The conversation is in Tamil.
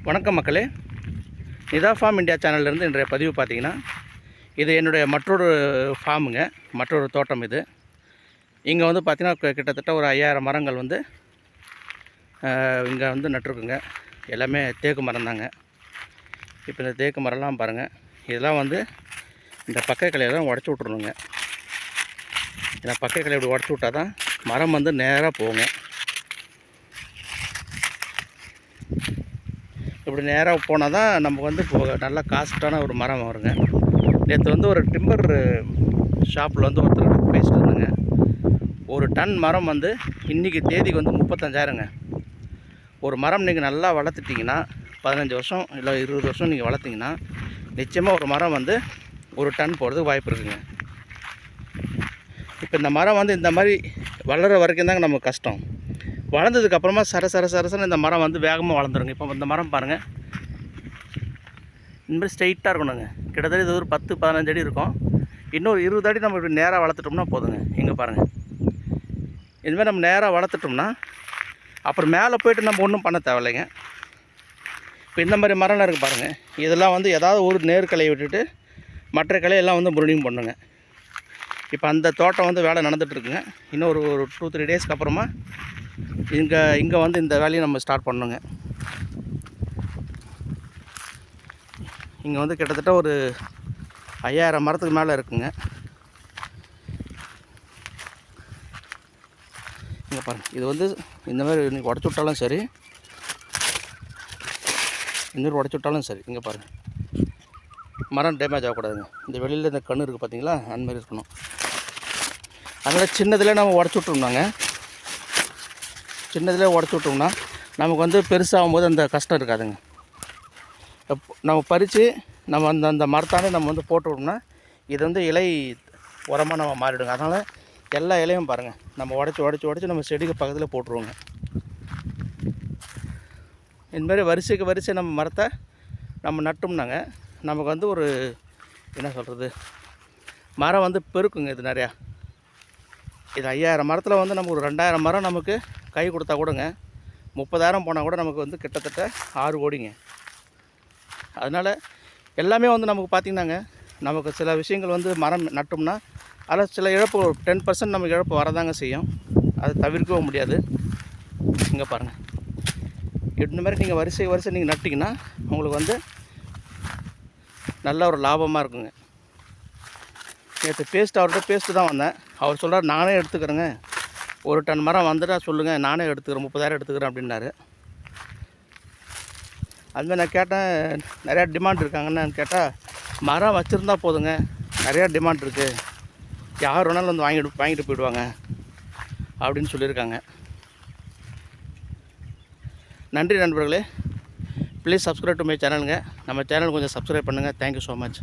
வணக்கம் மக்களே, நிதா ஃபார்ம் இந்தியா சேனல்லேருந்து இன்றைய பதிவு பார்த்தீங்கன்னா, இது என்னுடைய மற்றொரு ஃபார்முங்க, மற்றொரு தோட்டம். இது இங்கே வந்து பார்த்திங்கன்னா கிட்டத்தட்ட ஒரு 5000 மரங்கள் வந்து இங்கே வந்து நட்டுருக்குங்க. எல்லாமே தேக்கு மரம் தாங்க. இப்போ இந்த தேக்கு மரம்லாம் பாருங்கள், இதெல்லாம் வந்து இந்த பக்கை கிளையெல்லாம் உடச்சி விட்றணுங்க. இந்த பக்கை கிளையை இப்படி உடச்சி விட்டால் தான் மரம் வந்து நேராக போகுங்க. இப்படி நேராக போனால் தான் நமக்கு வந்து நல்லா காஸ்ட்டான ஒரு மரம் வருங்க. நேற்று வந்து ஒரு டிம்பர் ஷாப்பில் வந்து ஒருத்தர் பேசிட்டு இருந்தேங்க. ஒரு டன் மரம் வந்து இன்றைக்கி தேதிக்கு வந்து 35,000ங்க. ஒரு மரம் நீங்கள் நல்லா வளர்த்துட்டிங்கன்னா 15 வருஷம் இல்லை 20 வருஷம் நீங்கள் வளர்த்திங்கன்னா நிச்சயமாக ஒரு மரம் வந்து ஒரு டன் போகிறதுக்கு வாய்ப்பு இருக்குங்க. இப்போ இந்த மரம் வந்து இந்த மாதிரி வளர வரைக்கும் தாங்க நமக்கு கஷ்டம். வளர்ந்ததுக்கப்புறமா சரசரன்னு இந்த மரம் வந்து வேகமாக வளர்ந்துருங்க. இப்போ இந்த மரம் பாருங்கள், இந்த மாதிரி ஸ்ட்ரைட்டாக இருக்கணுங்க. கிட்டத்தட்ட இது ஒரு 10-15 அடி இருக்கும். இன்னொரு 20 அடி நம்ம இப்படி நேராக வளர்த்துட்டோம்னா போதுங்க. இங்கே பாருங்கள், இதுமாதிரி நம்ம நேராக வளர்த்துட்டோம்னா அப்புறம் மேலே போய்ட்டு நம்ம ஒன்றும் பண்ண தேவையில்லைங்க. இப்போ இந்த மாதிரி மரம்லாம் இருக்குது பாருங்கள், இதெல்லாம் வந்து ஏதாவது ஒரு நேர் கிளையை விட்டுட்டு மற்ற கிளையெல்லாம் வந்து முருணியும் பண்ணுங்க. இப்போ அந்த தோட்டம் வந்து வேலை நடந்துகிட்ருக்குங்க. இன்னும் ஒரு 2-3 டேஸ்க்கு அப்புறமா இங்கே வந்து இந்த வேலையை நம்ம ஸ்டார்ட் பண்ணணுங்க. இங்கே வந்து கிட்டத்தட்ட ஒரு 5000 மரத்துக்கு மேலே இருக்குங்க. இங்கே பாருங்கள், இது வந்து இந்த மாதிரி இன்றைக்கி உடச்சி விட்டாலும் சரி, இன்னொரு உடச்சி விட்டாலும் சரி. இங்கே பாருங்கள், மரம் டேமேஜ் ஆகக்கூடாதுங்க. இந்த வெளியில் இந்த கன்று இருக்குது பார்த்தீங்களா, அந்தமாதிரி இருக்கணும். அதனால் சின்னதில் நம்ம உடச்சி விட்டோம்னாங்க, சின்னதில் உடச்சி விட்டோம்னா நமக்கு வந்து பெருசாகும் போது அந்த கஷ்டம் இருக்காதுங்க. நம்ம பறித்து நம்ம அந்த மரத்தானே நம்ம வந்து போட்டு விட்டோம்னா இது வந்து இலை உரமாக நம்ம மாறிடுங்க. அதனால் எல்லா இலையும் பாருங்கள், நம்ம உடச்சி நம்ம செடிக்கு பக்கத்தில் போட்டுருவோங்க. இந்தமாதிரி வரிசை நம்ம மரத்தை நம்ம நட்டோம்னாங்க நமக்கு வந்து ஒரு என்ன சொல்கிறது, மரம் வந்து பெருக்குங்க. இது நிறையா, இது 5000 மரத்தில் வந்து நமக்கு ஒரு 2000 மரம் நமக்கு கை கொடுத்தா கூடங்க 30,000 போனால் கூட நமக்கு வந்து கிட்டத்தட்ட 6 கோடிங்க. அதனால் எல்லாமே வந்து நமக்கு பார்த்திங்கன்னாங்க, நமக்கு சில விஷயங்கள் வந்து மரம் நட்டோம்னா அதில் சில இழப்பு 10% நமக்கு இழப்பு வரதாங்க செய்யும். அதை தவிர்க்கவும் முடியாது. இங்கே பாருங்கள், இந்த மாதிரி நீங்கள் வரிசை நீங்கள் நட்டிங்கன்னா உங்களுக்கு வந்து நல்ல ஒரு லாபமாக இருக்குங்க. நேற்று அவர்கிட்ட பேசிட்டு தான் வந்தேன். அவர் சொல்கிறார், நானே எடுத்துக்கிறேங்க, ஒரு டன் மரம் வந்துட்டா சொல்லுங்கள், நானே எடுத்துக்கிறேன், 30,000 எடுத்துக்கிறேன் அப்படின்னாரு. அதுமாதிரி நான் கேட்டேன், நிறையா டிமாண்ட் இருக்காங்கன்னு கேட்டால், மரம் வச்சுருந்தா போதுங்க, நிறையா டிமாண்ட் இருக்குது, யார் வேணாலும் வந்து வாங்கிட்டு போயிடுவாங்க அப்படின்னு சொல்லியிருக்காங்க. நன்றி நண்பர்களே, ப்ளீஸ் சப்ஸ்கிரைப் டு மை சேனலுங்க. நம்ம சேனல் கொஞ்சம் சப்ஸ்கிரைப் பண்ணுங்கள். Thank you so much.